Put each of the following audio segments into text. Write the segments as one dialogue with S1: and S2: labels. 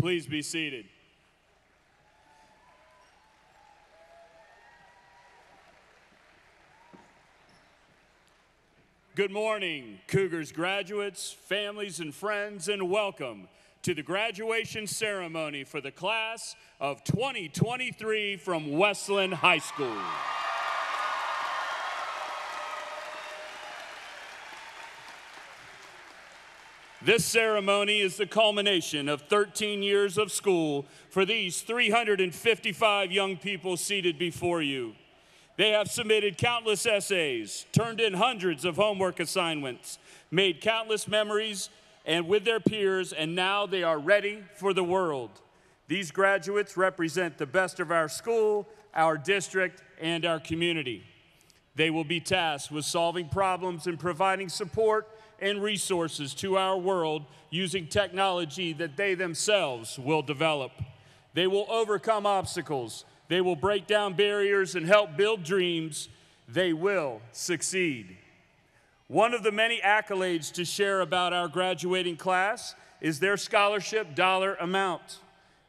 S1: Please be seated. Good morning, Cougars graduates, families, and friends, and welcome to the graduation ceremony for the class of 2023 from Westland High School. This ceremony is the culmination of 13 years of school for these 355 young people seated before you. They have submitted countless essays, turned in hundreds of homework assignments, made countless memories and with their peers, and now they are ready for the world. These graduates represent the best of our school, our district, and our community. They will be tasked with solving problems and providing support and resources to our world using technology that they themselves will develop. They will overcome obstacles. They will break down barriers and help build dreams. They will succeed. One of the many accolades to share about our graduating class is their scholarship dollar amount.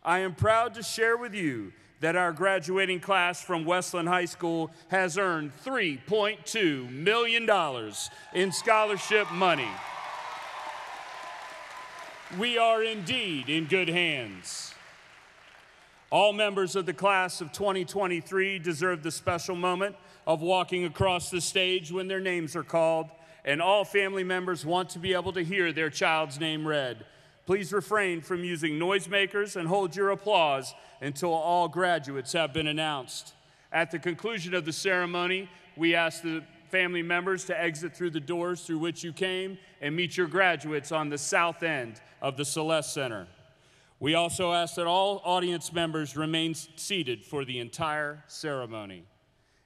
S1: I am proud to share with you that our graduating class from Westland High School has earned $3.2 million in scholarship money. We are indeed in good hands. All members of the class of 2023 deserve the special moment of walking across the stage when their names are called, and all family members want to be able to hear their child's name read. Please refrain from using noisemakers and hold your applause until all graduates have been announced. At the conclusion of the ceremony, we ask the family members to exit through the doors through which you came and meet your graduates on the south end of the Celeste Center. We also ask that all audience members remain seated for the entire ceremony.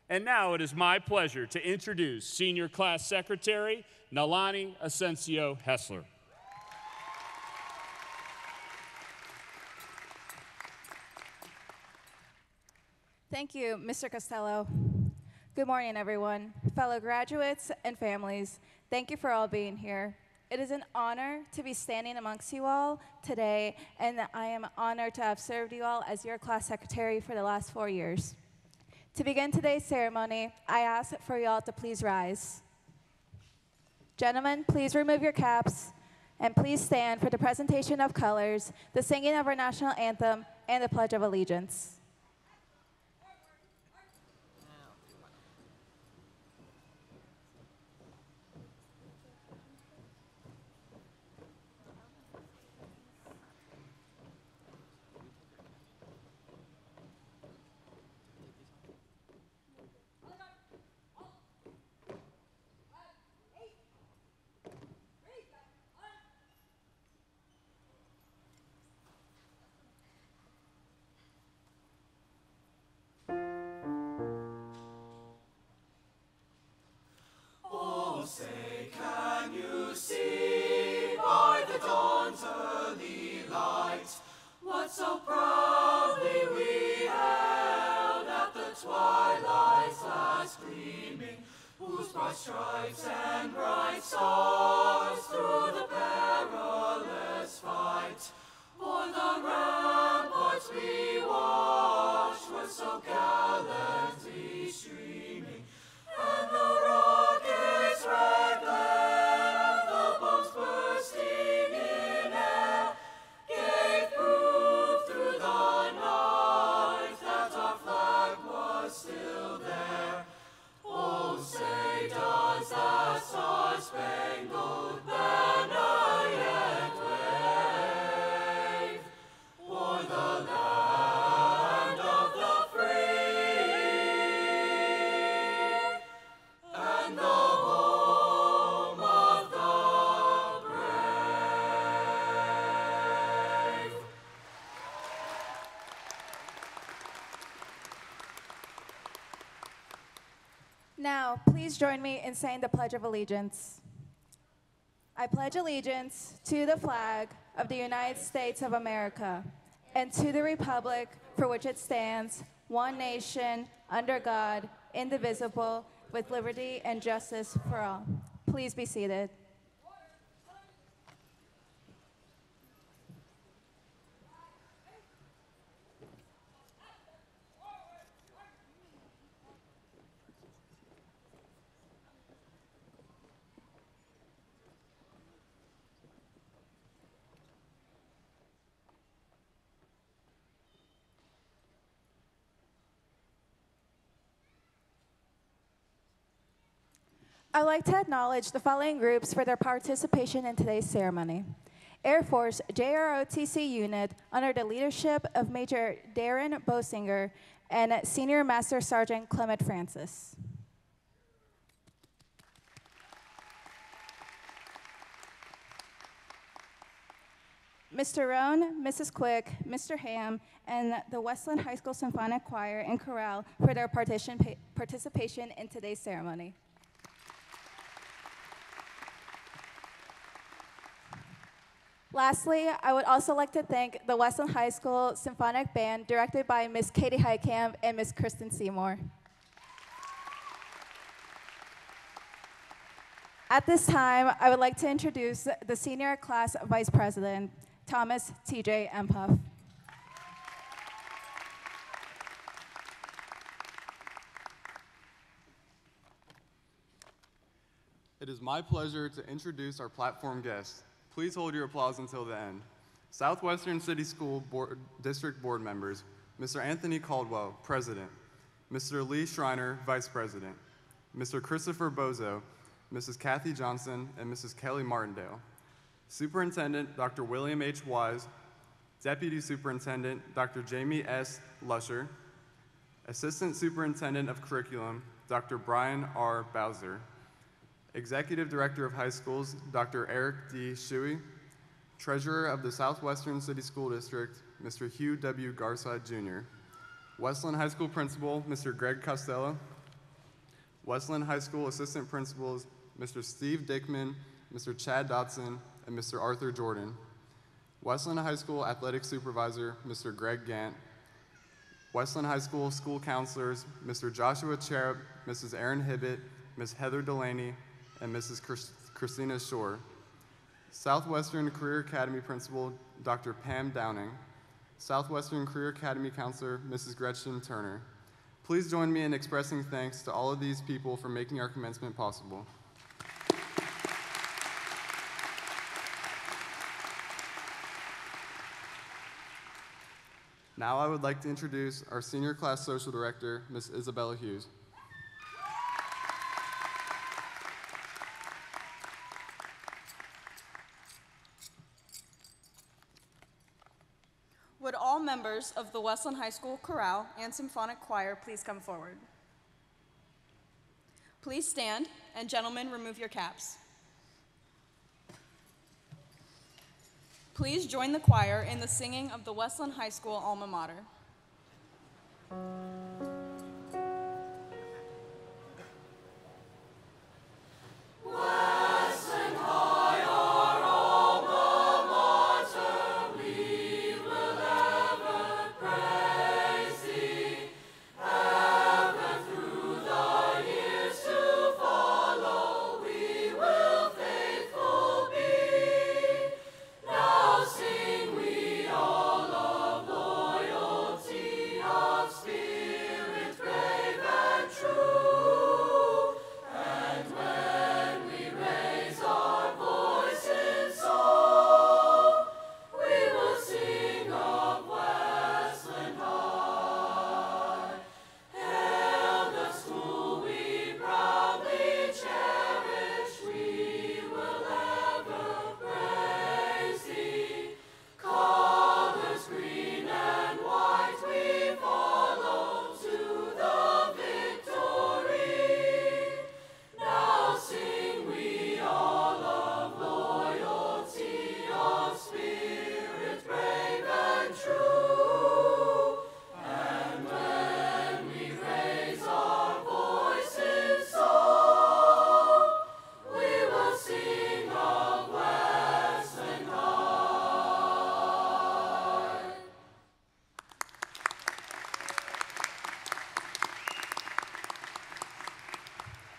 S1: And now it is my pleasure to introduce Senior Class Secretary Nalani Ascencio-Hessler.
S2: Thank you, Mr. Costello. Good morning, everyone. Fellow graduates and families, thank you for all being here. It is an honor to be standing amongst you all today, and I am honored to have served you all as your class secretary for the last 4 years. To begin today's ceremony, I ask for you all to please rise. Gentlemen, please remove your caps, and please stand for the presentation of colors, the singing of our national anthem, and the Pledge of Allegiance.
S3: So proudly we hailed at the twilight's last gleaming, whose broad stripes and bright stars through the perilous fight o'er the ramparts we watched were so gallantly streaming, and the rockets' red glare, the bombs bursting in air, gave proof through the night that our flag was still there. Oh, say does that star-spangled banner yet wave o'er the land of the free and the home of the brave?
S2: Now, please join me in saying the Pledge of Allegiance. I pledge allegiance to the flag of the United States of America and to the republic for which it stands, one nation, under God, indivisible, with liberty and justice for all. Please be seated. I'd like to acknowledge the following groups for their participation in today's ceremony. Air Force JROTC Unit under the leadership of Major Darin Boesiger and Senior Master Sergeant Clement Francis. Mr. Roan, Mrs. Quick, Mr. Ham, and the Westland High School Symphonic Choir and Chorale for their participation in today's ceremony. Lastly, I would also like to thank the Westland High School Symphonic Band, directed by Ms. Katie Heitkamp and Ms. Kristen Seymour. At this time, I would like to introduce the Senior Class Vice President, Thomas T.J. Empuff.
S4: It is my pleasure to introduce our platform guests. Please hold your applause until the end. Southwestern City School District Board members, Mr. Anthony Caldwell, President, Mr. Lee Schreiner, Vice President, Mr. Christopher Bozo, Mrs. Kathy Johnson, and Mrs. Kelly Martindale. Superintendent, Dr. William H. Wise, Deputy Superintendent, Dr. Jamie S. Lusher, Assistant Superintendent of Curriculum, Dr. Brian R. Bowser, Executive Director of High Schools, Dr. Eric D. Shuey, Treasurer of the Southwestern City School District, Mr. Hugh W. Garside Jr., Westland High School Principal, Mr. Greg Costello, Westland High School Assistant Principals, Mr. Steve Dickman, Mr. Chad Dotson, and Mr. Arthur Jordan, Westland High School Athletic Supervisor, Mr. Greg Gant, Westland High School School Counselors, Mr. Joshua Cherub, Mrs. Erin Hibbett, Ms. Heather Delaney, and Mrs. Christina Shore, Southwestern Career Academy Principal, Dr. Pam Downing, Southwestern Career Academy Counselor, Mrs. Gretchen Turner. Please join me in expressing thanks to all of these people for making our commencement possible. Now I would like to introduce our Senior Class Social Director, Ms. Isabella Hughes.
S5: Would all members of the Westland High School Chorale and Symphonic Choir please come forward? Please stand, and gentlemen, remove your caps. Please join the choir in the singing of the Westland High School alma mater.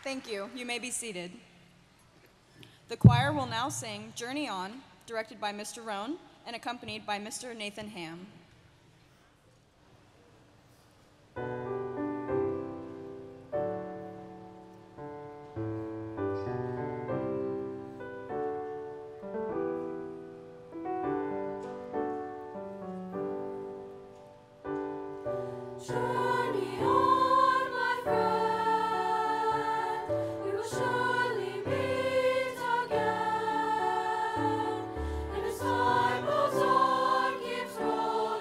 S5: Thank you. You may be seated. The choir will now sing Journey On, directed by Mr. Rohn and accompanied by Mr. Nathan Ham.
S3: Journey on, my friend, we will surely meet again. And as time goes on, keeps rolling.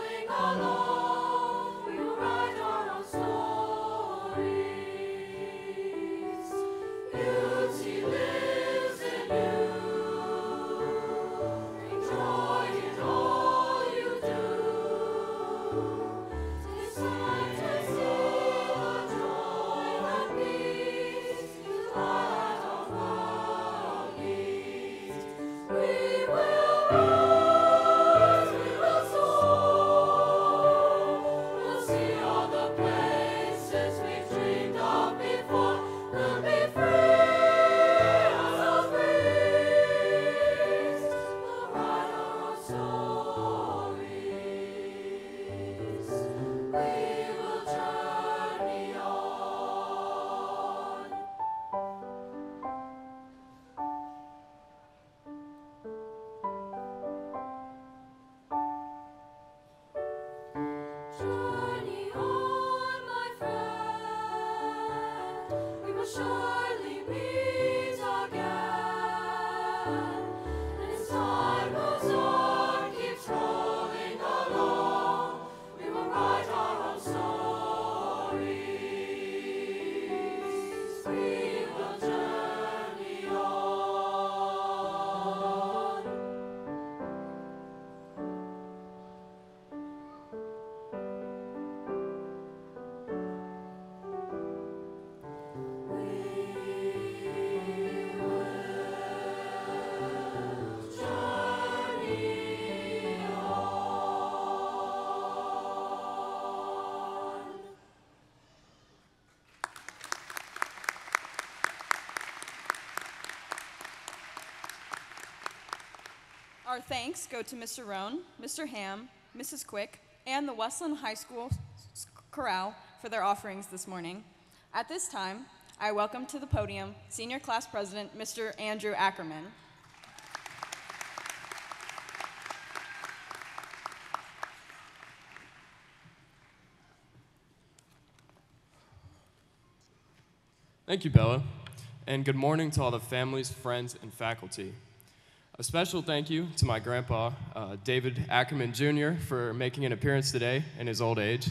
S3: surely meet again. And as time goes on, keeps rolling along, we will write our own stories. We will journey on.
S5: Our thanks go to Mr. Rohn, Mr. Ham, Mrs. Quick, and the Westland High School Chorale for their offerings this morning. At this time, I welcome to the podium Senior Class President, Mr. Andrew Ackerman.
S6: Thank you, Bella, and good morning to all the families, friends, and faculty. A special thank you to my grandpa, David Ackerman Jr., for making an appearance today in his old age.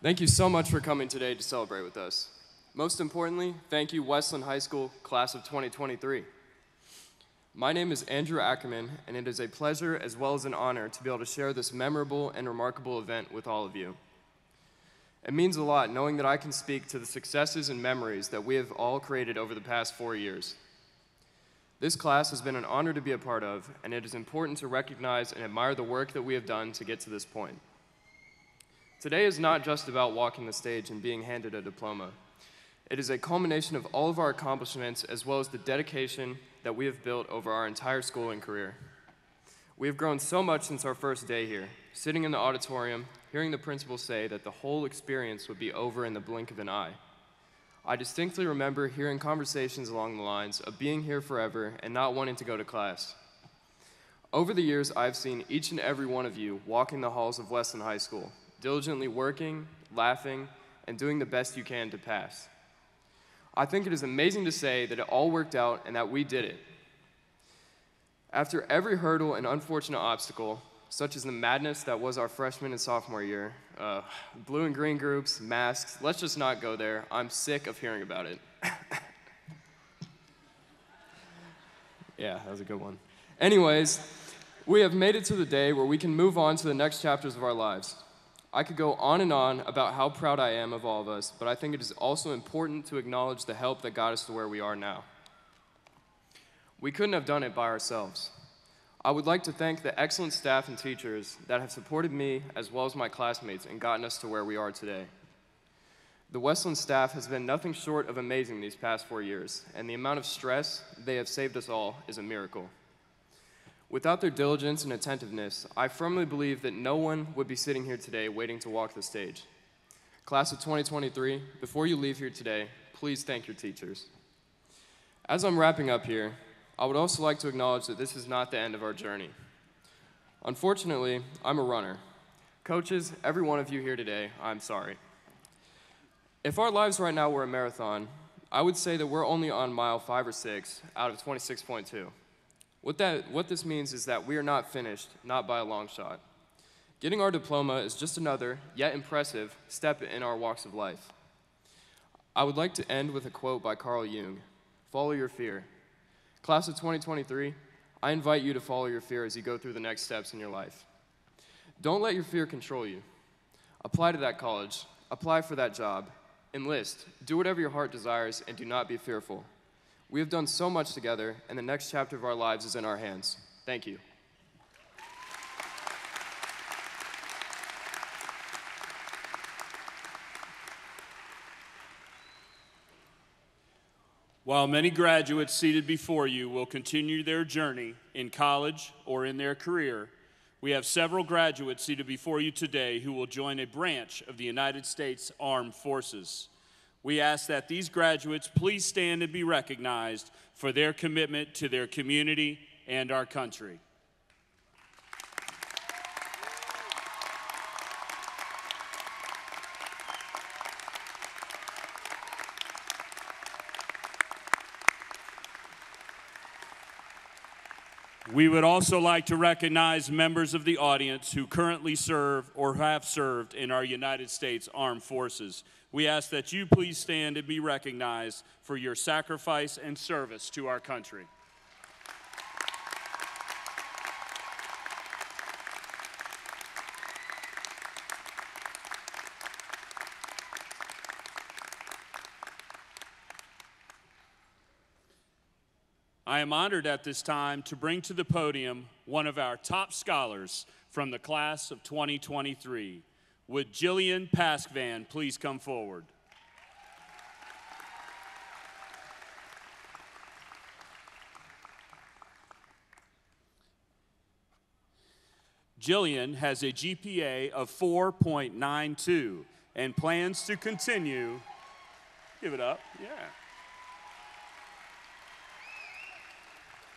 S6: Thank you so much for coming today to celebrate with us. Most importantly, thank you, Westland High School, class of 2023. My name is Andrew Ackerman, and it is a pleasure as well as an honor to be able to share this memorable and remarkable event with all of you. It means a lot knowing that I can speak to the successes and memories that we have all created over the past 4 years. This class has been an honor to be a part of, and it is important to recognize and admire the work that we have done to get to this point. Today is not just about walking the stage and being handed a diploma. It is a culmination of all of our accomplishments as well as the dedication that we have built over our entire schooling career. We have grown so much since our first day here, sitting in the auditorium, hearing the principal say that the whole experience would be over in the blink of an eye. I distinctly remember hearing conversations along the lines of being here forever and not wanting to go to class. Over the years, I've seen each and every one of you walking the halls of Westland High School, diligently working, laughing, and doing the best you can to pass. I think it is amazing to say that it all worked out and that we did it. After every hurdle and unfortunate obstacle, such as the madness that was our freshman and sophomore year, blue and green groups, masks, let's just not go there. I'm sick of hearing about it. Yeah, that was a good one. Anyways, we have made it to the day where we can move on to the next chapters of our lives. I could go on and on about how proud I am of all of us, but I think it is also important to acknowledge the help that got us to where we are now. We couldn't have done it by ourselves. I would like to thank the excellent staff and teachers that have supported me as well as my classmates and gotten us to where we are today. The Westland staff has been nothing short of amazing these past 4 years, and the amount of stress they have saved us all is a miracle. Without their diligence and attentiveness, I firmly believe that no one would be sitting here today waiting to walk the stage. Class of 2023, before you leave here today, please thank your teachers. As I'm wrapping up here, I would also like to acknowledge that this is not the end of our journey. Unfortunately, I'm a runner. Coaches, every one of you here today, I'm sorry. If our lives right now were a marathon, I would say that we're only on mile 5 or 6 out of 26.2. What this means is that we are not finished, not by a long shot. Getting our diploma is just another, yet impressive, step in our walks of life. I would like to end with a quote by Carl Jung, "Follow your fear." Class of 2023, I invite you to follow your fear as you go through the next steps in your life. Don't let your fear control you. Apply to that college, apply for that job, enlist, do whatever your heart desires, and do not be fearful. We have done so much together, and the next chapter of our lives is in our hands. Thank you.
S1: While many graduates seated before you will continue their journey in college or in their career, we have several graduates seated before you today who will join a branch of the United States Armed Forces. We ask that these graduates please stand and be recognized for their commitment to their community and our country. We would also like to recognize members of the audience who currently serve or have served in our United States Armed Forces. We ask that you please stand and be recognized for your sacrifice and service to our country. I am honored at this time to bring to the podium one of our top scholars from the class of 2023. Would Jillian Paskvan please come forward? Jillian has a GPA of 4.92 and plans to continue, give it up, yeah.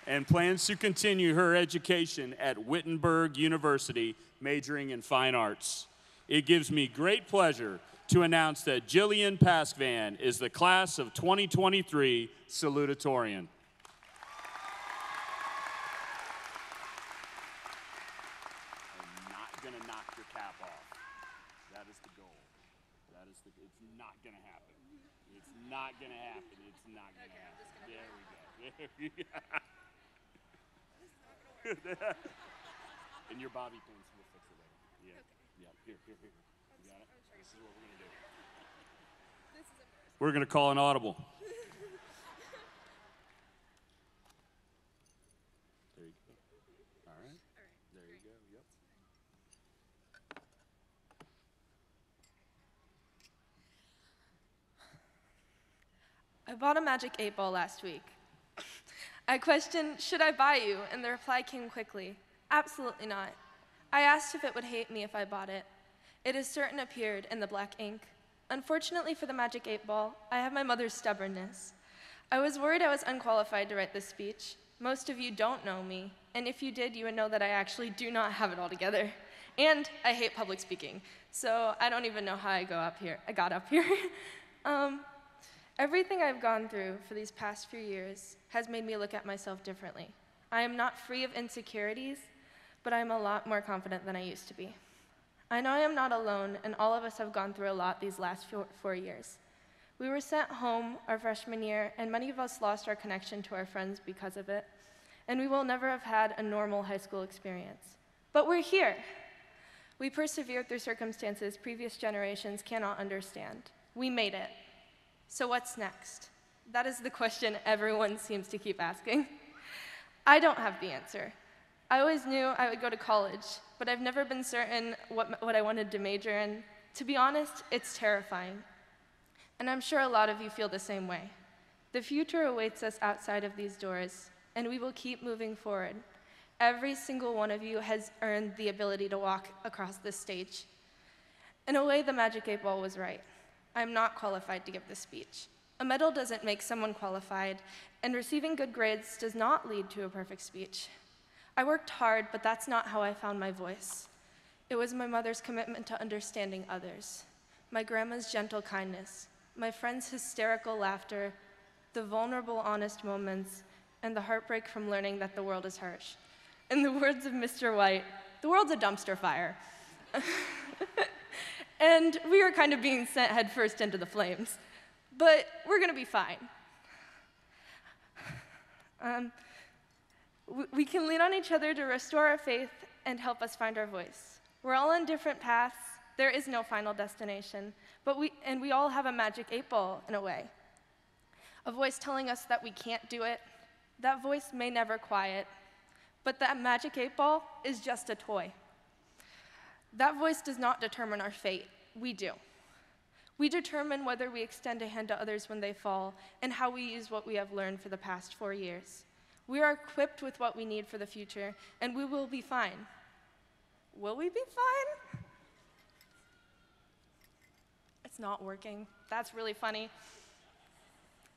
S1: And plans to continue her education at Wittenberg University, majoring in fine arts. It gives me great pleasure to announce that Jillian Paskvan is the class of 2023 salutatorian. I'm not gonna knock your cap off. That is the goal. It's not gonna happen. It's not gonna happen. It's not gonna happen. There we go. There we go. And your bobby pins, we'll fix it later. Yeah. Okay. Yeah. Here. You got it? This is what we're gonna do. We're gonna call an audible. There you go. All right. There you go. Yep.
S7: I bought a magic 8-ball last week. I questioned, should I buy you? And the reply came quickly, absolutely not. I asked if it would hate me if I bought it. It is certain appeared in the black ink. Unfortunately for the magic 8-ball, I have my mother's stubbornness. I was worried I was unqualified to write this speech. Most of you don't know me, and if you did, you would know that I actually do not have it all together. And I hate public speaking, so I don't even know how I got up here. Everything I've gone through for these past few years has made me look at myself differently. I am not free of insecurities, but I'm a lot more confident than I used to be. I know I am not alone, and all of us have gone through a lot these last 4 years. We were sent home our freshman year, and many of us lost our connection to our friends because of it, and we will never have had a normal high school experience. But we're here. We persevered through circumstances previous generations cannot understand. We made it. So what's next? That is the question everyone seems to keep asking. I don't have the answer. I always knew I would go to college, but I've never been certain what I wanted to major in. To be honest, it's terrifying. And I'm sure a lot of you feel the same way. The future awaits us outside of these doors, and we will keep moving forward. Every single one of you has earned the ability to walk across this stage. In a way, the magic 8-ball was right. I'm not qualified to give this speech. A medal doesn't make someone qualified, and receiving good grades does not lead to a perfect speech. I worked hard, but that's not how I found my voice. It was my mother's commitment to understanding others, my grandma's gentle kindness, my friends' hysterical laughter, the vulnerable, honest moments, and the heartbreak from learning that the world is harsh. In the words of Mr. White, the world's a dumpster fire. And we are kind of being sent headfirst into the flames. But we're gonna be fine. We can lean on each other to restore our faith and help us find our voice. We're all on different paths. There is no final destination, but we all have a magic 8-ball in a way. A voice telling us that we can't do it. That voice may never quiet, but that magic 8-ball is just a toy. That voice does not determine our fate. We do. We determine whether we extend a hand to others when they fall and how we use what we have learned for the past 4 years. We are equipped with what we need for the future, and we will be fine. Will we be fine? It's not working. That's really funny.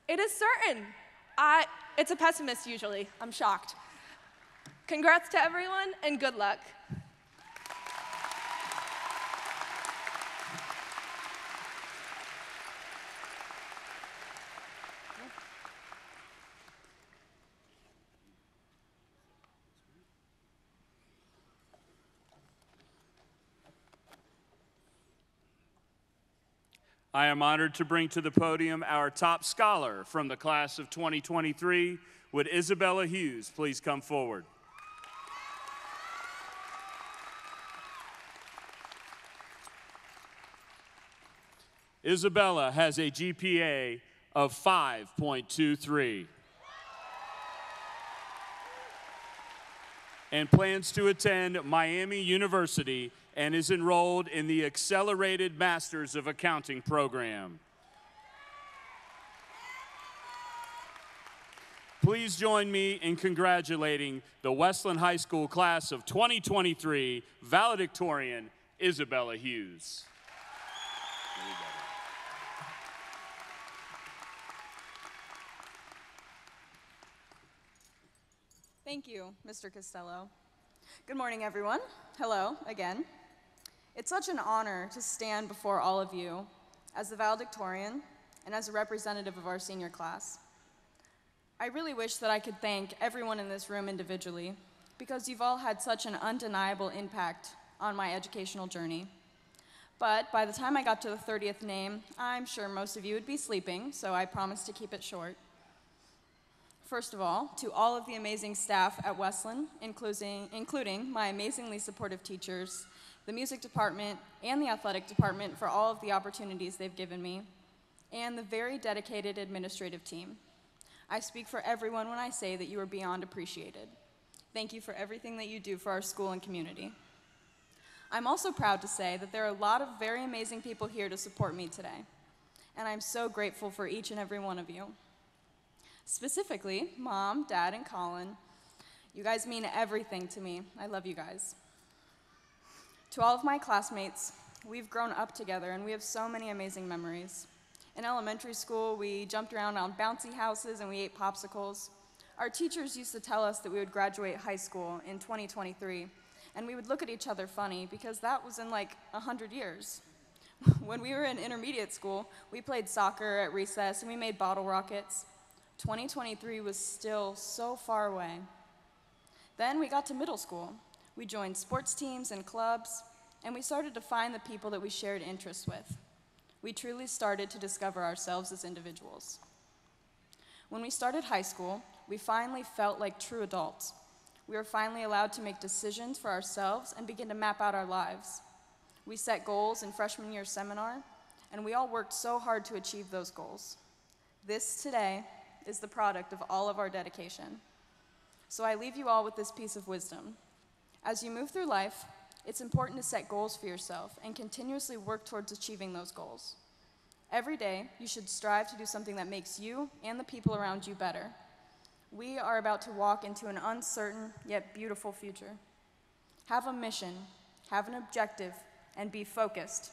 S7: It is certain. It's a pessimist usually. I'm shocked. Congrats to everyone, and good luck.
S1: I am honored to bring to the podium our top scholar from the class of 2023. Would Isabella Hughes please come forward? Isabella has a GPA of 5.23 and plans to attend Miami University and is enrolled in the Accelerated Masters of Accounting program. Please join me in congratulating the Westland High School class of 2023 valedictorian, Isabella Hughes.
S5: Thank you, Mr. Costello. Good morning, everyone. Hello, again. It's such an honor to stand before all of you as the valedictorian and as a representative of our senior class. I really wish that I could thank everyone in this room individually because you've all had such an undeniable impact on my educational journey. But by the time I got to the 30th name, I'm sure most of you would be sleeping, so I promise to keep it short. First of all, to all of the amazing staff at Westland, including my amazingly supportive teachers, the music department, and the athletic department for all of the opportunities they've given me, and the very dedicated administrative team. I speak for everyone when I say that you are beyond appreciated. Thank you for everything that you do for our school and community. I'm also proud to say that there are a lot of very amazing people here to support me today, and I'm so grateful for each and every one of you. Specifically, Mom, Dad, and Colin, you guys mean everything to me. I love you guys. To all of my classmates, we've grown up together and we have so many amazing memories. In elementary school, we jumped around on bouncy houses and we ate popsicles. Our teachers used to tell us that we would graduate high school in 2023, and we would look at each other funny because that was in like 100 years. When we were in intermediate school, we played soccer at recess and we made bottle rockets. 2023 was still so far away. Then we got to middle school. We joined sports teams and clubs, and we started to find the people that we shared interests with. We truly started to discover ourselves as individuals. When we started high school, we finally felt like true adults. We were finally allowed to make decisions for ourselves and begin to map out our lives. We set goals in freshman year seminar, and we all worked so hard to achieve those goals. This today is the product of all of our dedication. So I leave you all with this piece of wisdom. As you move through life, it's important to set goals for yourself and continuously work towards achieving those goals. Every day, you should strive to do something that makes you and the people around you better. We are about to walk into an uncertain yet beautiful future. Have a mission, have an objective, and be focused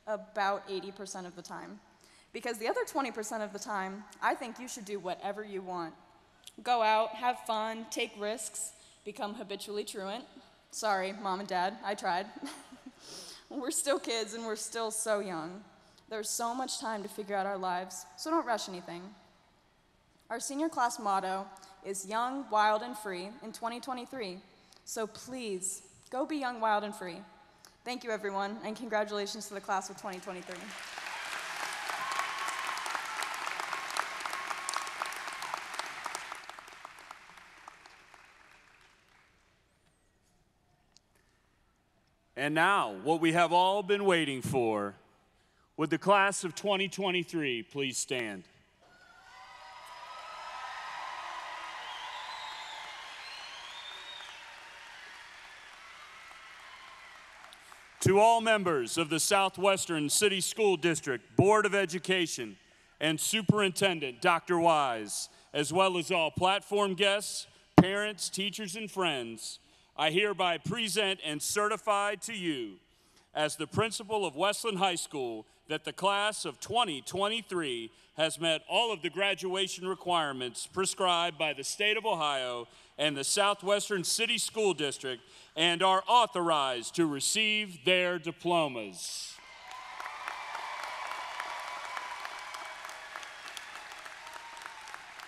S5: about 80% of the time. Because the other 20% of the time, I think you should do whatever you want. Go out, have fun, take risks, become habitually truant. Sorry, Mom and Dad, I tried. We're still kids and we're still so young. There's so much time to figure out our lives, so don't rush anything. Our senior class motto is Young, Wild, and Free in 2023. So please, go be young, wild, and free. Thank you, everyone, and congratulations to the class of 2023.
S1: And now, what we have all been waiting for. Would the class of 2023 please stand? To all members of the Southwestern City School District Board of Education and Superintendent Dr. Wise, as well as all platform guests, parents, teachers, and friends, I hereby present and certify to you, as the principal of Westland High School, that the class of 2023 has met all of the graduation requirements prescribed by the state of Ohio and the Southwestern City School District and are authorized to receive their diplomas.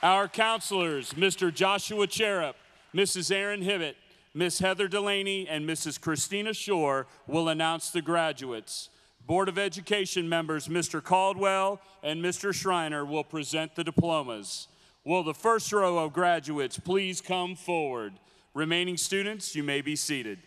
S1: Our counselors, Mr. Joshua Cherub, Mrs. Erin Hibbett, Miss Heather Delaney, and Mrs. Christina Shore will announce the graduates. Board of Education members Mr. Caldwell and Mr. Schreiner will present the diplomas. Will the first row of graduates please come forward? Remaining students, you may be seated.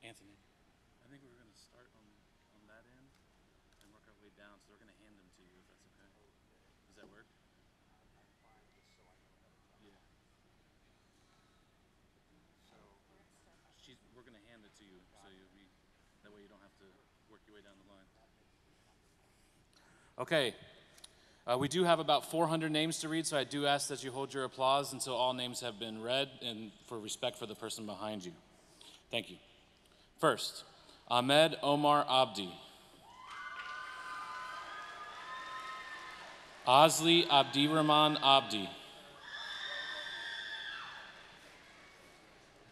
S8: Anthony, I think we're going to start on that end and work our way down, so we're going to hand them to you, if that's okay. Does that work? Yeah. So, we're going to hand it to you, so that way you don't have to work your way down the line. Okay. We do have about 400 names to read, so I do ask that you hold your applause until all names have been read and for respect for the person behind you. Thank you. First, Ahmed Omar Abdi. Azli Abdirahman Abdi.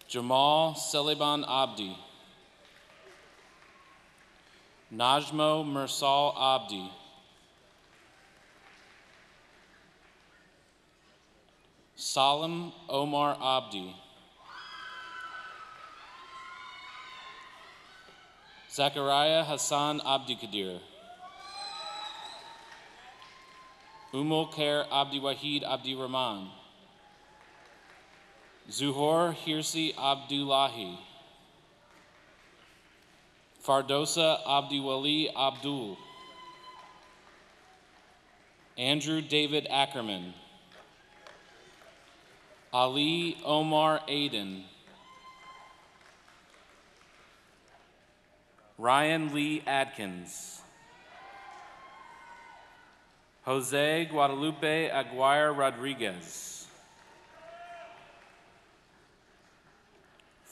S8: Jamal Seliban Abdi. Najmo Mursal Abdi. Salim Omar Abdi. Zachariah Hassan Abdikadir. Umul Khair Abdi Wahid Abdi Rahman. Zuhor Hirsi Abdullahi. Fardosa Abdi Wali Abdul. Andrew David Ackerman. Ali Omar Aiden. Ryan Lee Adkins. Jose Guadalupe Aguirre Rodriguez.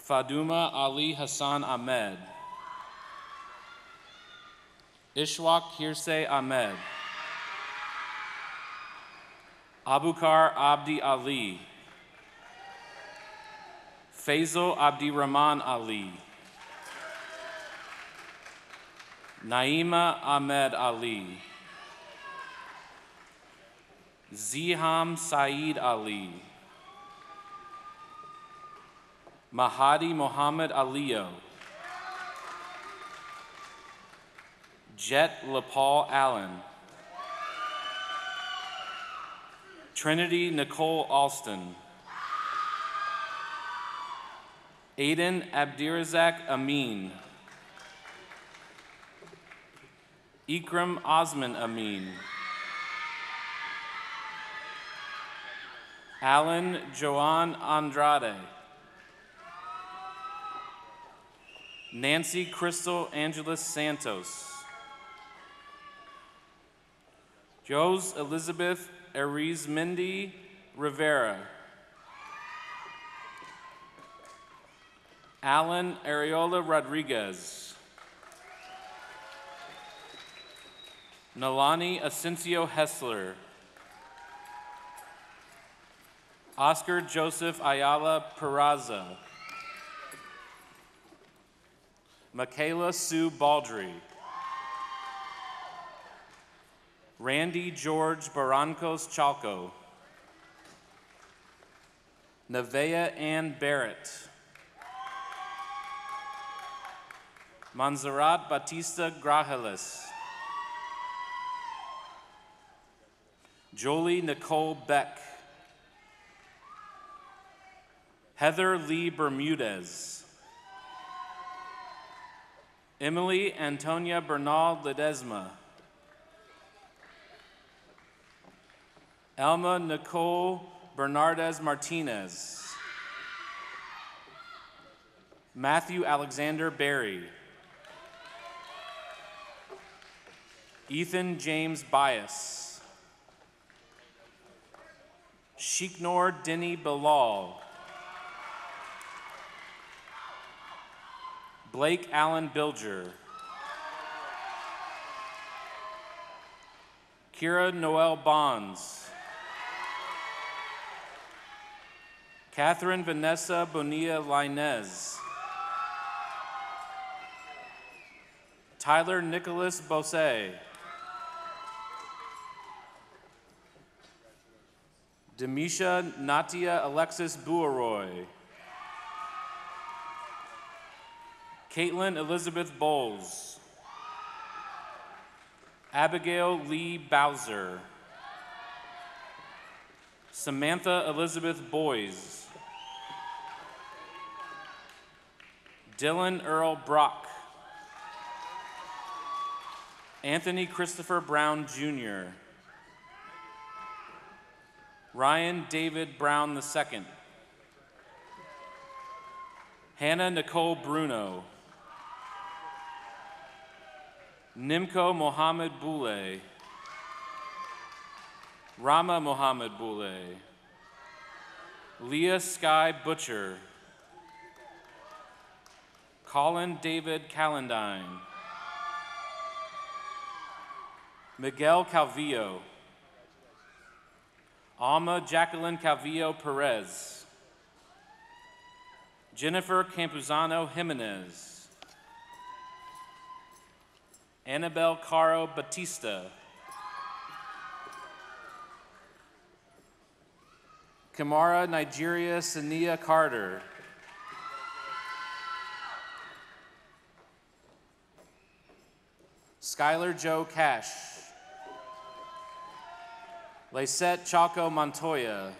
S8: Faduma Ali Hassan Ahmed. Ishwak Hirse Ahmed. Abukar Abdi Ali. Faisal Abdirahman Ali. Naima Ahmed Ali. Ziham Saeed Ali. Mahadi Mohammed Alio. Jet LaPaul Allen. Trinity Nicole Alston. Aiden Abdirazak Amin. Ikram Osman Amin. Alan Joan Andrade. Nancy Crystal Angeles Santos. Jose Elizabeth Arizmendi Rivera. Alan Areola Rodriguez. Nalani Ascencio-Hessler. Oscar Joseph Ayala Peraza. Michaela Sue Baldry. Randy George Barrancos Chalco. Nevaeh Ann Barrett. Monserrat Batista Grajeles. Jolie Nicole Beck. Heather Lee Bermudez. Emily Antonia Bernal Ledesma. Elma Nicole Bernardez Martinez. Matthew Alexander Berry. Ethan James Bias. Sheiknor Dini Bilal. Blake Allen Bilger. Kira Noel Bonds. Catherine Vanessa Bonilla Lainez. Tyler Nicholas Bose. Demisha Natia Alexis Buaroy. Caitlin Elizabeth Bowles. Abigail Lee Bowser. Samantha Elizabeth Boys. Dylan Earl Brock. Anthony Christopher Brown Jr. Ryan David Brown II. Hannah Nicole Bruno. Nimko Mohammed Boulay. Rama Mohammed Boulay. Leah Sky Butcher. Colin David Calendine. Miguel Calvillo. Alma Jacqueline Calvillo Perez. Jennifer Campuzano Jimenez. Annabelle Caro Batista. Kamara Nigeria Sania Carter. Skylar Joe Cash. Lysette Chaco Montoya.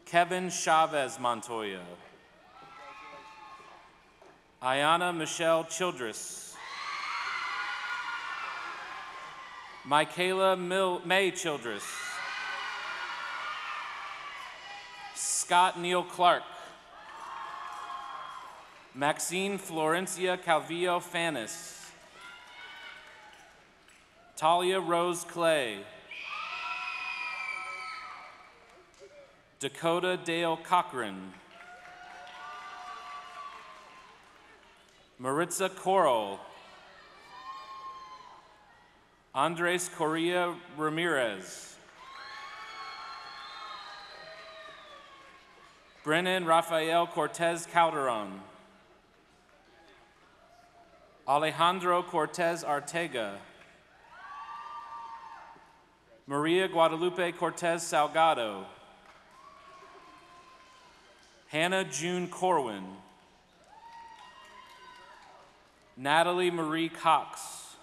S8: Kevin Chavez Montoya. Ayana Michelle Childress. Michaela May Childress. Scott Neil Clark. Maxine Florencia Calvillo Fanis. Talia Rose Clay. Dakota Dale Cochran. Maritza Coral. Andres Correa Ramirez. Brennan Rafael Cortez Calderon. Alejandro Cortez Artega. Maria Guadalupe Cortez Salgado. Hannah June Corwin. Natalie Marie Cox.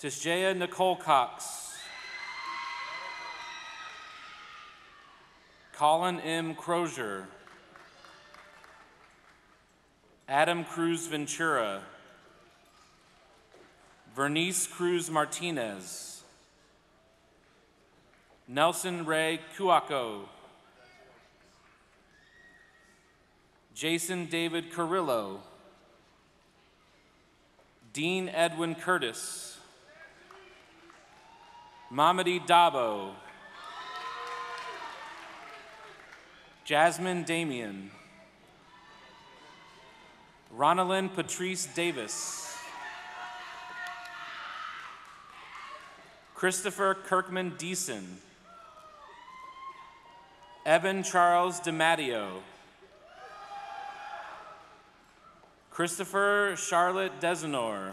S8: Tishjea Nicole Cox. Colin M. Crozier. Adam Cruz Ventura. Vernice Cruz Martinez. Nelson Ray Cuaco. Jason David Carrillo. Dean Edwin Curtis. Mamadi Dabo. Jasmine Damian. Ronalyn Patrice Davis. Christopher Kirkman Deason. Evan Charles DiMatteo. Christopher Charlotte Desenor.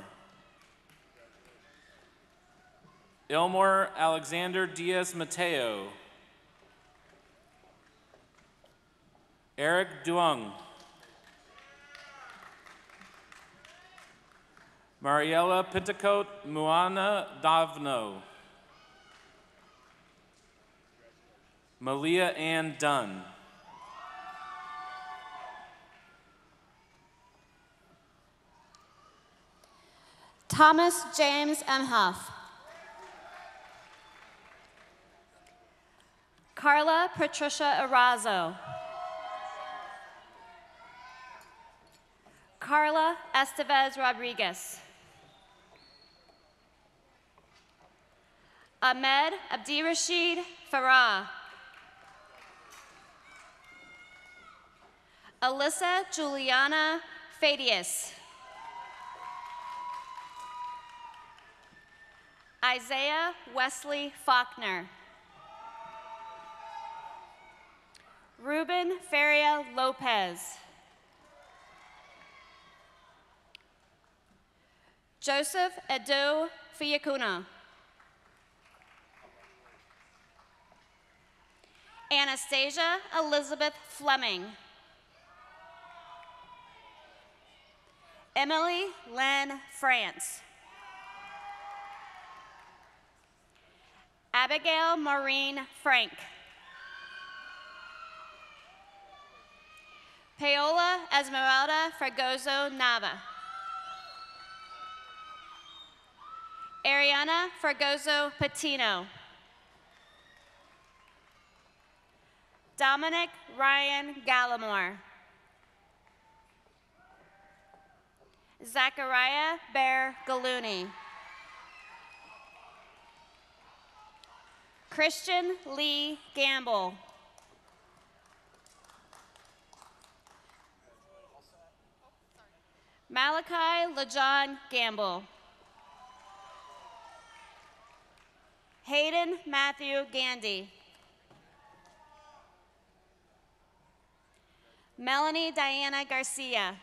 S8: Ilmore Alexander Diaz Mateo. Eric Duong. Mariella Pintacote Muana Davno. Malia Ann Dunn.
S9: Thomas James M. Huff. Carla Patricia Arazo. Carla Estevez Rodriguez. Ahmed Abdirashid Farah. Alyssa Juliana Fadius. Isaiah Wesley Faulkner. Ruben Feria Lopez. Joseph Edo Fiacuna. Anastasia Elizabeth Fleming. Emily Lynn France. Abigail Maureen Frank. Paola Esmeralda Fragoso Nava. Ariana Fragoso Patino. Dominic Ryan Gallimore. Zachariah Bear Gallouni. Christian Lee Gamble. Malachi LeJohn Gamble. Hayden Matthew Gandy. Melanie Diana Garcia.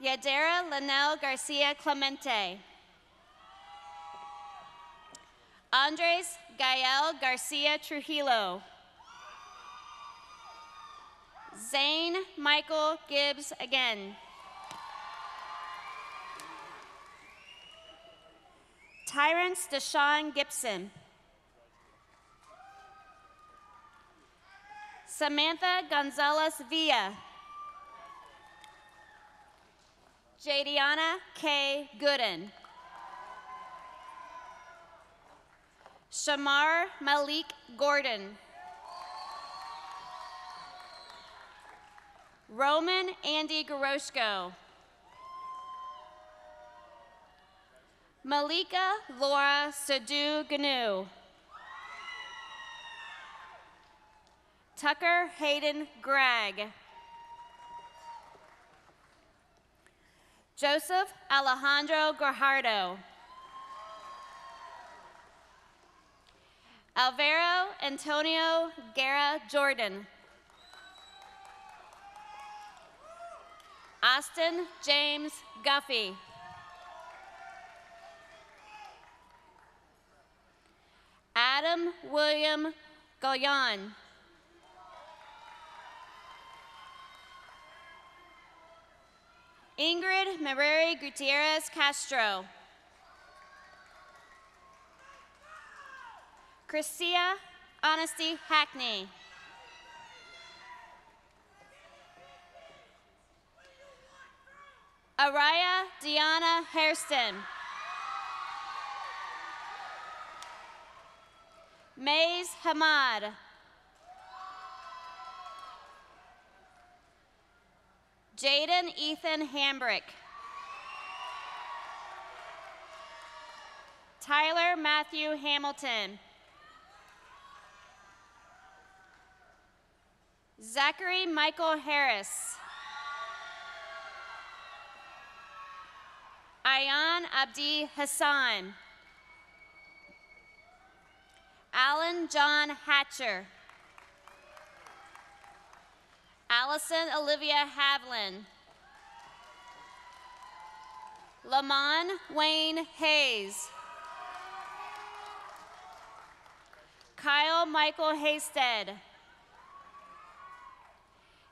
S9: Yadira Linnell Garcia Clemente. Andres Gael Garcia Trujillo. Zane Michael Gibbs again. Tyrance Deshaun Gibson. Samantha Gonzalez Villa. Jadiana K. Gooden. Shamar Malik Gordon. Roman Andy Goroshko. Malika Laura Sadhu Gnu. Tucker Hayden Gregg. Joseph Alejandro Guajardo. Alvaro Antonio Guerra Jordan. Austin James Guffey. Adam William Goyan. Ingrid Mareri Gutierrez Castro. Christia Honesty Hackney. Araya Deanna Hairston. Maze Hamad. Jaden Ethan Hambrick. Tyler Matthew Hamilton. Zachary Michael Harris. Ayan Abdi Hassan. Alan John Hatcher. Allison Olivia Havlin. Lamon Wayne Hayes. Kyle Michael Hasted.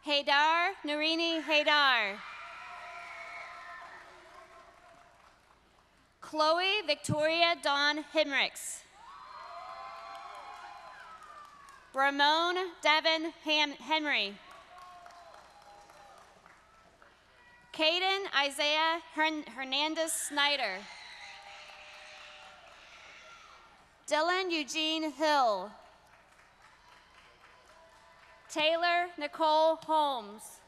S9: Haydar Narini Haydar. Chloe Victoria Dawn Hemricks. Ramon Devin Henry. Caden Isaiah Hernandez Snyder. Dylan Eugene Hill. Taylor Nicole Holmes.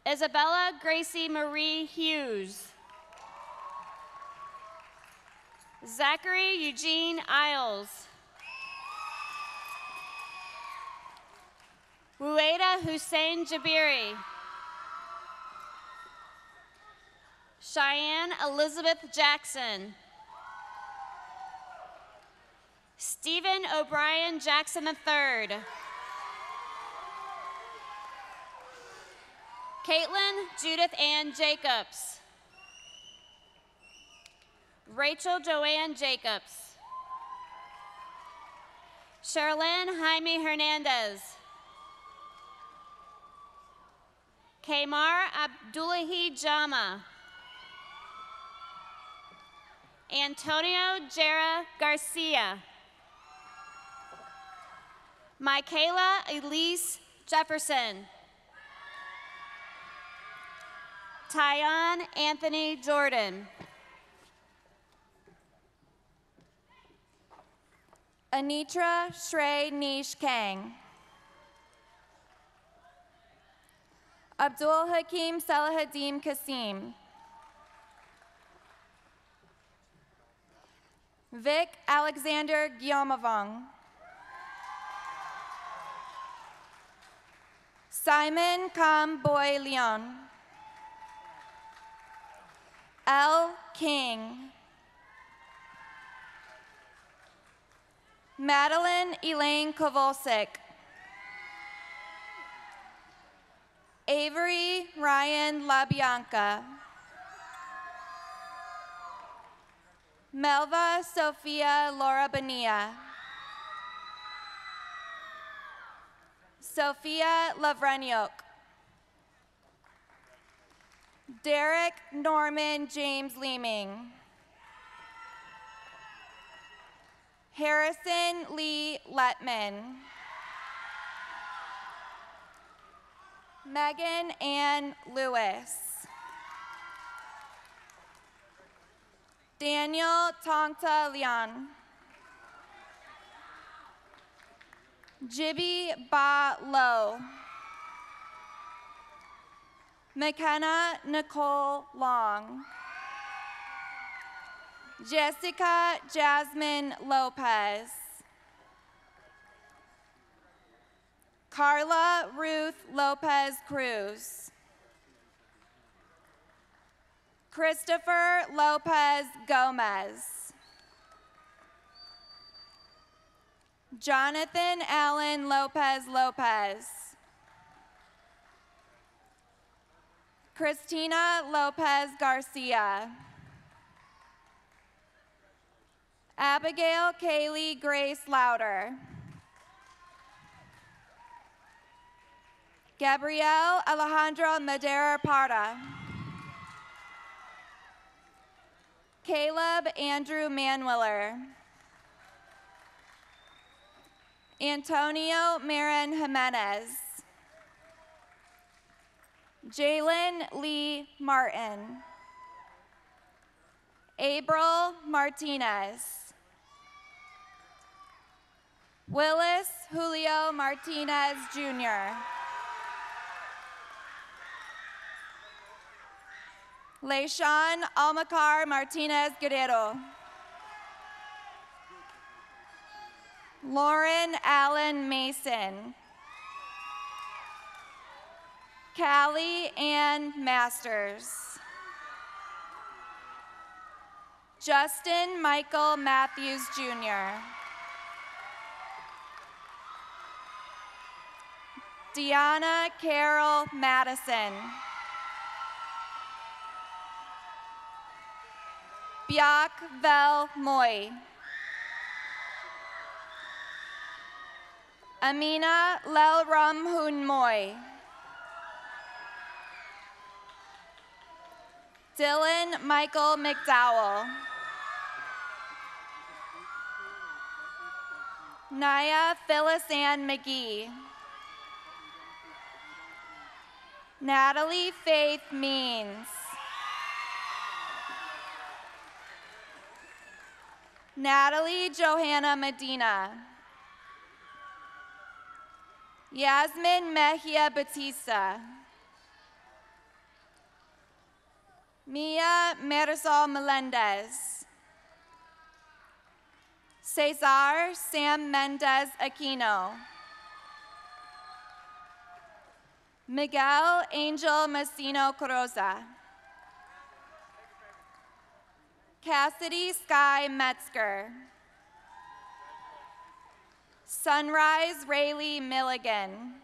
S9: Isabella Gracie Marie Hughes. Zachary Eugene Isles. Rueda Hussein Jabiri. Cheyenne Elizabeth Jackson. Stephen O'Brien Jackson III. Caitlin Judith Ann Jacobs. Rachel Joanne Jacobs. Sherilyn Jaime Hernandez. Kamar Abdullahi Jama. Antonio Jera Garcia. Michaela Elise Jefferson. Tyon Anthony Jordan.
S2: Anitra Shrey Nish Kang. Abdul Hakim Salahadim Kasim. Vic Alexander Guillaumeavong. Simon Kam Boy Leon. L. King. Madeline Elaine Kovalsik. Avery Ryan LaBianca. Melva Sophia Laura Bonilla. Sophia Lavrenyuk. Derek Norman James Leeming. Harrison Lee Letman. Megan Ann Lewis. Daniel Tongta Lian. Jibby Ba Lo. McKenna Nicole Long. Jessica Jasmine Lopez. Carla Ruth Lopez Cruz. Christopher Lopez Gomez. Jonathan Allen Lopez Lopez. Christina Lopez Garcia. Abigail Kaylee Grace Louder. Gabrielle Alejandro Madera Parda. Caleb Andrew Manwiller. Antonio Marin Jimenez. Jalen Lee Martin. April Martinez. Willis Julio Martinez Jr. Leishan Almacar Martinez Guerrero. Lauren Allen Mason. Callie Ann Masters. Justin Michael Matthews Jr. Deanna Carol Madison. Biak Vel Moy. Amina Lel Rum Hun Moy. Dylan Michael McDowell. Naya Phyllis Ann McGee. Natalie Faith Means. Natalie Johanna Medina. Yasmin Mejia Batista. Mia Marisol Melendez. Cesar Sam Mendez Aquino. Miguel Angel Messino Coroza. Cassidy Sky Metzger. Sunrise Raylee Milligan.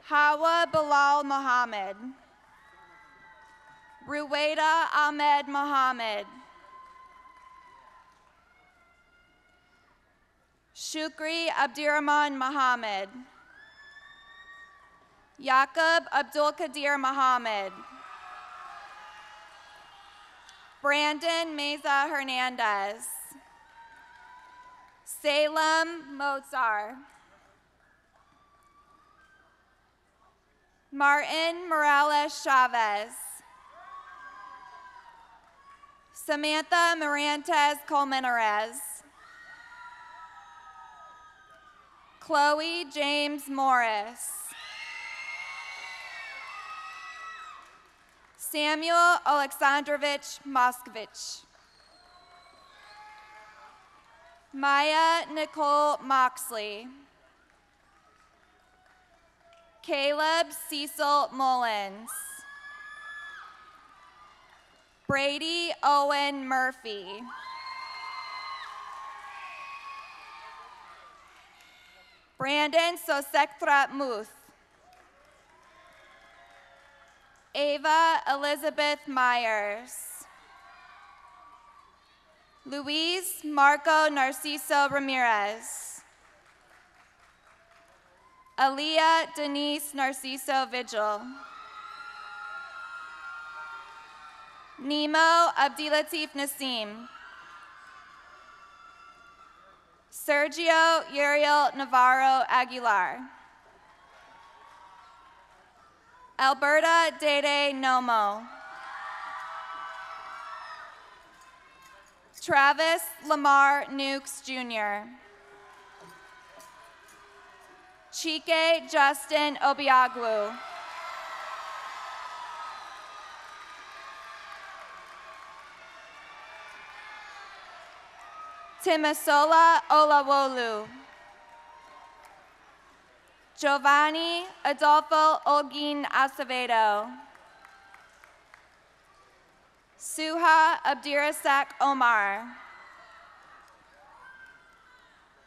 S2: Hawa Bilal Muhammad. Ruwaida Ahmed Muhammad. Shukri Abdirahman Muhammad. Yaqub Abdul Qadir Muhammad. Brandon Meza Hernandez. Salem Mozart. Martin Morales Chavez. Samantha Mirantes Colmenares. Chloe James Morris. Samuel Alexandrovich Moskovich. Maya Nicole Moxley. Caleb Cecil Mullins. Brady Owen Murphy. Brandon Sosektra Muth. Ava Elizabeth Myers. Luis Marco Narciso Ramirez. Aaliyah Denise Narciso Vigil. Nemo Abdilatif Nassim. Sergio Uriel Navarro Aguilar. Alberta Dede Nomo. Travis Lamar Nukes Jr. Chike Justin Obiagwu. Timisola Olawolu. Giovanni Adolfo Olguin Acevedo. Suha Abdirasak Omar.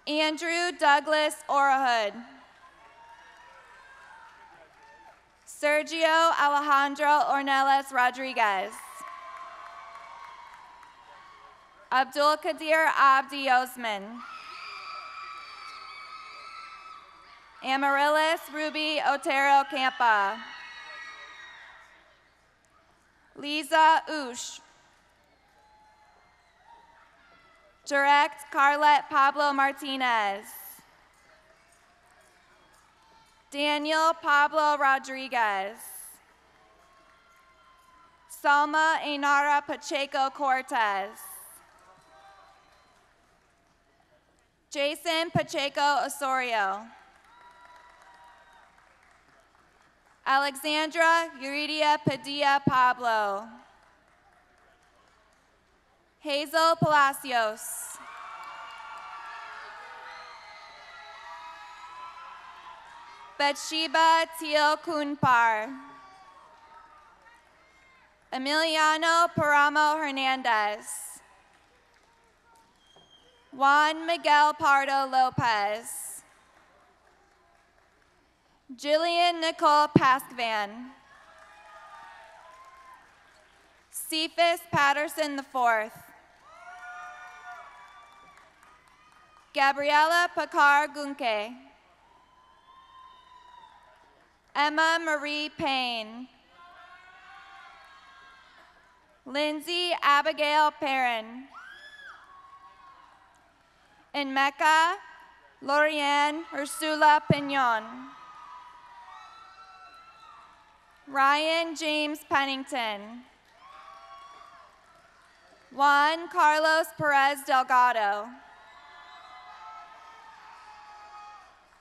S2: Andrew Douglas Orahud. Sergio Alejandro Ornelas Rodriguez. Abdul Qadir Abdi Osman. Amaryllis Ruby Otero Campa. Lisa Ush. Direct Carlet Pablo Martinez. Daniel Pablo Rodriguez. Salma Ainara Pacheco Cortez. Jason Pacheco Osorio. Alexandra Yuridia Padilla Pablo. Hazel Palacios. Bathsheba Teal Kunpar. Emiliano Paramo Hernandez. Juan Miguel Pardo Lopez. Jillian Nicole Paskvan. Cephas Patterson IV. Gabriela Pacar Gunke. Emma Marie Payne. Lindsay Abigail Perrin. In Mecca, Lorianne Ursula Pignon. Ryan James Pennington. Juan Carlos Perez Delgado.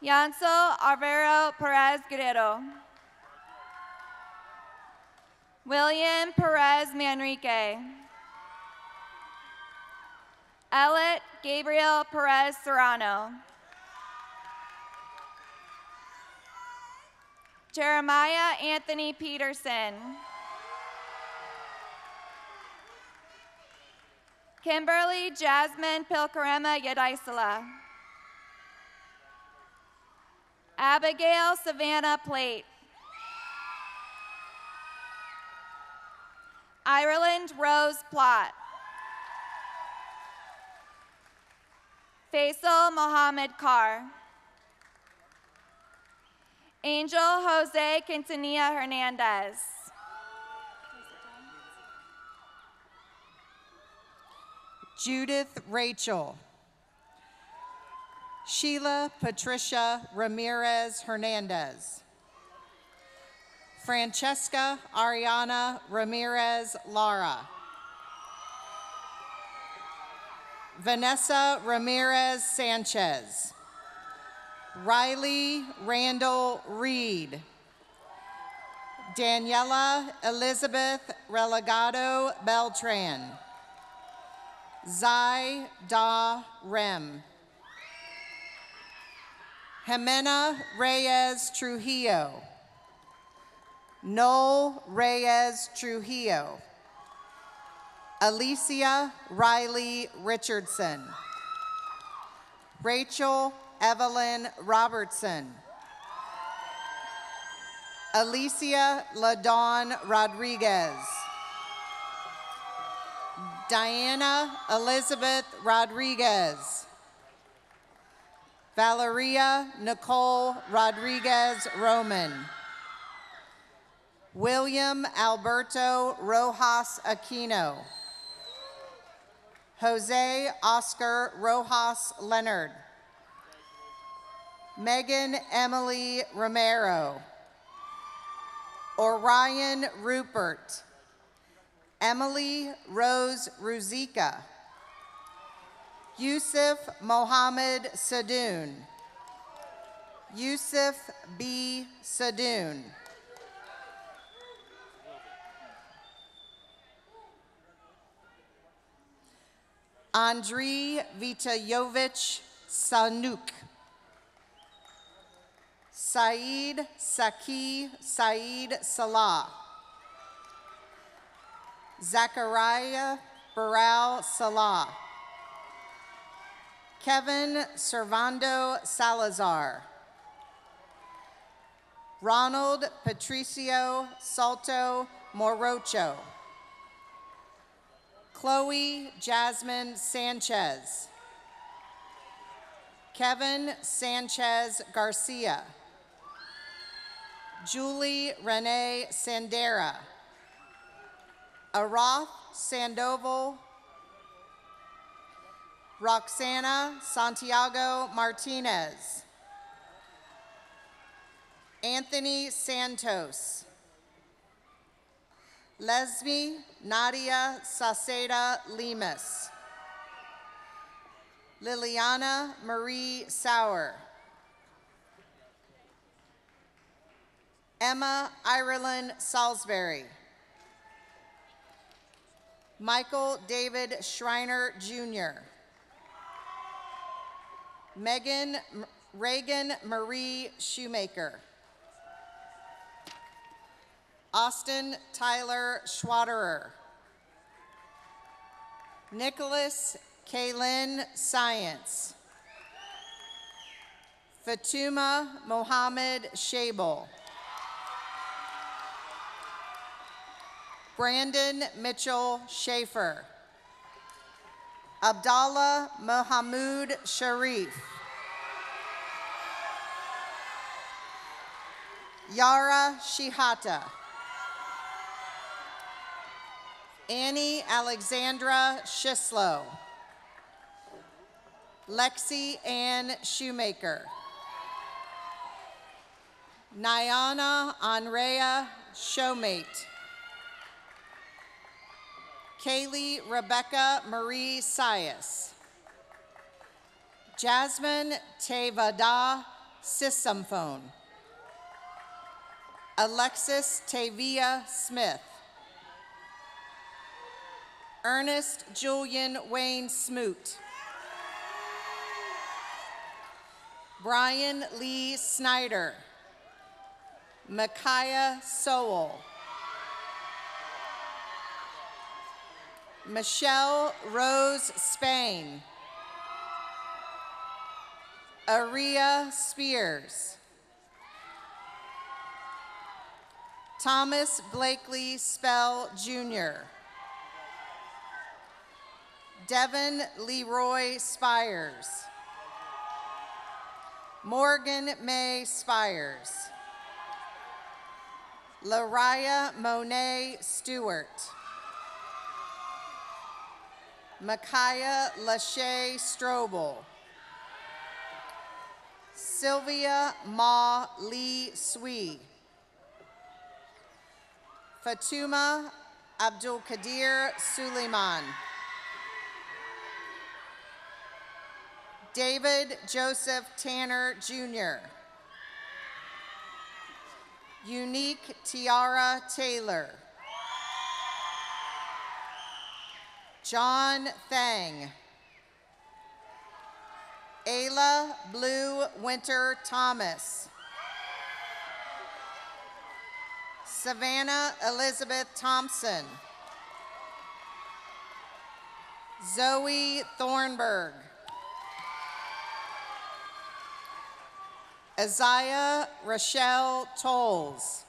S2: Yancel Alvaro Perez Guerrero. William Perez Manrique.
S9: Elliot Gabriel Perez Serrano. Jeremiah Anthony Peterson. Kimberly Jasmine Pilcarema Yadaisala. Abigail Savannah Plate. Ireland Rose Plott. Faisal Mohammed Carr. Angel Jose Quintanilla Hernandez.
S10: Judith Rachel. Sheila Patricia Ramirez Hernandez. Francesca Ariana Ramirez Lara. Vanessa Ramirez Sanchez. Riley Randall Reed. Daniela Elizabeth Relegado Beltran. Zai Da Rem. Jimena Reyes Trujillo. Noel Reyes Trujillo. Alicia Riley Richardson. Rachel Evelyn Robertson. Alicia LaDawn Rodriguez. Diana Elizabeth Rodriguez. Valeria Nicole Rodriguez Roman. William Alberto Rojas Aquino. Jose Oscar Rojas Leonard. Megan Emily Romero. Orion Rupert. Emily Rose Ruzika. Yusuf Mohammed Sadoun. Yusuf B. Sadoun. Andriy Vitayovich Sanuk. Saeed Saki Saeed Salah. Zachariah Baral Salah. Kevin Servando Salazar. Ronald Patricio Salto Morocho. Chloe Jasmine Sanchez. Kevin Sanchez Garcia. Julie Renee Sandera. Arath Sandoval. Roxana Santiago Martinez. Anthony Santos. Lesmi Nadia Saceda Lemus. Liliana Marie Sauer. Emma Ireland Salisbury. Michael David Schreiner Jr. Reagan Marie Shoemaker. Austin Tyler Schwaderer. Nicholas Kaylin Science. Fatuma Mohammed Shabel. Brandon Mitchell Schaefer. Abdallah Mohamud Sharif. Yara Shihata. Annie Alexandra Shislow. Lexi Ann Shoemaker. Nyana Andrea Showmate. Kaylee Rebecca Marie Sias. Jasmine Tevada Sisumphone. Alexis Tavia Smith. Ernest Julian Wayne Smoot. Brian Lee Snyder. Micaiah Sowell. Michelle Rose Spain. Aria Spears. Thomas Blakely Spell, Jr. Devin Leroy Spires. Morgan May Spires. Lariah Monet Stewart. Micaiah Lachey Strobel. Sylvia Ma Lee Swee. Fatuma Abdul Qadir Suleiman. David Joseph Tanner, Jr. Unique Tiara Taylor. John Thang. Ayla Blue Winter Thomas. Savannah Elizabeth Thompson. Zoe Thornburg. Isaiah Rochelle Tolles.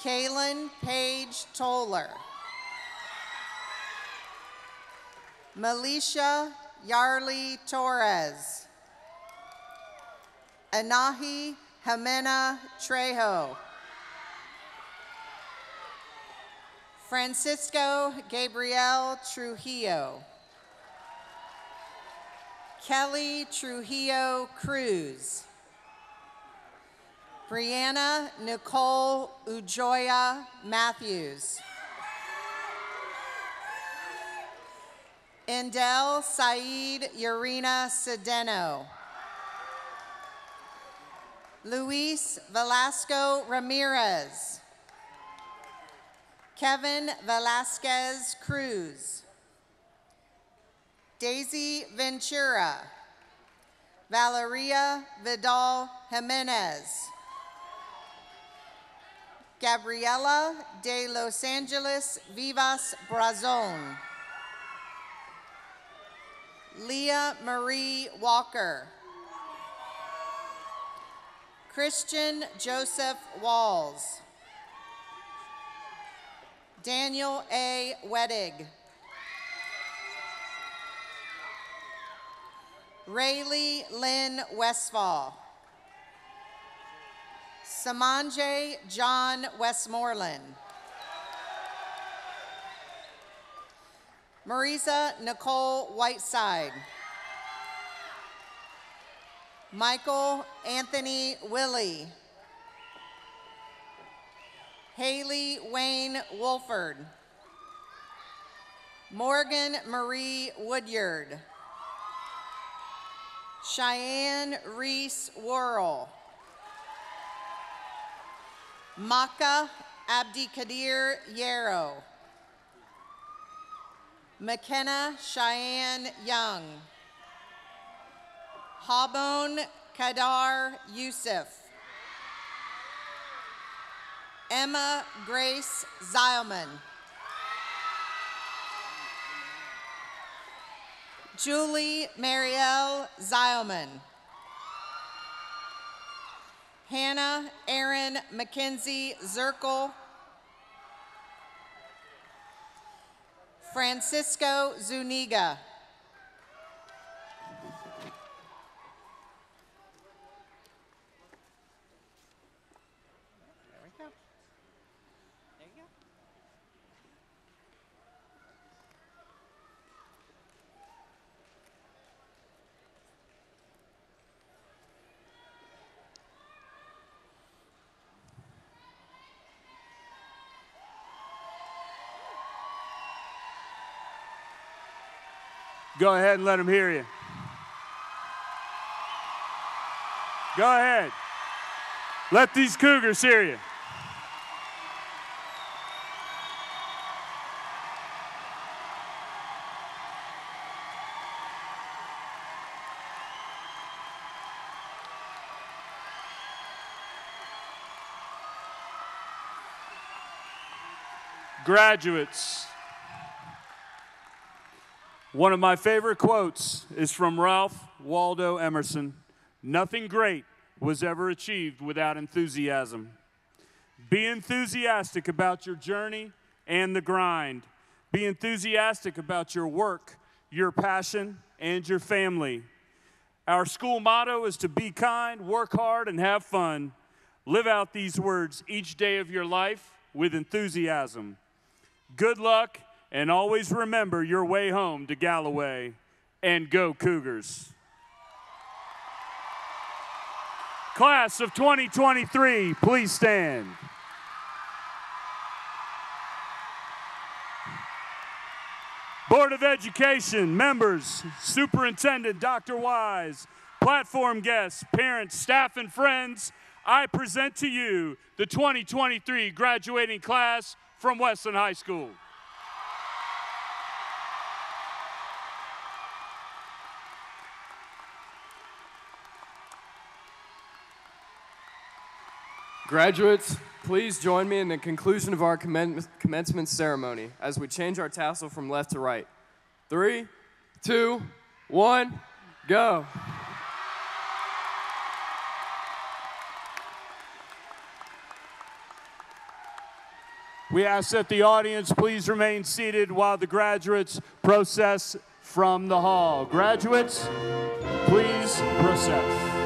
S10: Kaylin Paige Toller. Melisha Yarly Torres. Anahi Jimena Trejo. Francisco Gabriel Trujillo. Kelly Trujillo Cruz. Brianna Nicole Ujoya Matthews. Endel Saeed Urena Sedeno. Luis Velasco Ramirez. Kevin Velasquez Cruz. Daisy Ventura. Valeria Vidal Jimenez. Gabriela de Los Angeles Vivas Brazon. Leah Marie Walker. Christian Joseph Walls. Daniel A. Wettig. Raylee Lynn Westfall. Samanje John Westmoreland. Marisa Nicole Whiteside. Michael Anthony Willie. Haley Wayne Wolford. Morgan Marie Woodyard. Cheyenne Reese Worrell. Maka Abdikadir Yarrow. McKenna Cheyenne Young. Habone Kadar Youssef. Emma Grace Zileman. Julie Marielle Zileman. Hannah Erin McKenzie Zirkle. Francisco Zuniga. There we go. There you go.
S1: Go ahead and let them hear you. Go ahead. Let these Cougars hear you. Graduates, one of my favorite quotes is from Ralph Waldo Emerson. Nothing great was ever achieved without enthusiasm. Be enthusiastic about your journey and the grind. Be enthusiastic about your work, your passion, and your family. Our school motto is to be kind, work hard, and have fun. Live out these words each day of your life with enthusiasm. Good luck, and always remember your way home to Galloway. And go Cougars. Class of 2023, please stand. Board of Education, members, Superintendent Dr. Wise, platform guests, parents, staff, and friends, I present to you the 2023 graduating class from Westland High School.
S6: Graduates, please join me in the conclusion of our commencement ceremony as we change our tassel from left to right. 3, 2, 1, go.
S1: We ask that the audience please remain seated while the graduates process from the hall. Graduates, please process.